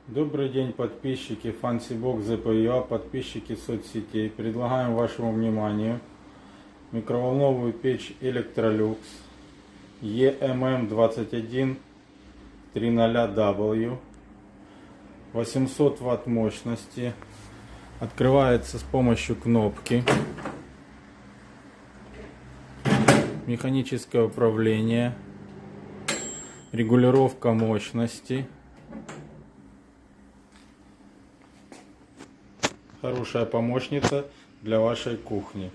Добрый день, подписчики FancyBox ZPUA, подписчики соцсетей. Предлагаем вашему вниманию микроволновую печь Electrolux EMM2130W, 800 Вт мощности. Открывается с помощью кнопки. Механическое управление, регулировка мощности. Хорошая помощница для вашей кухни.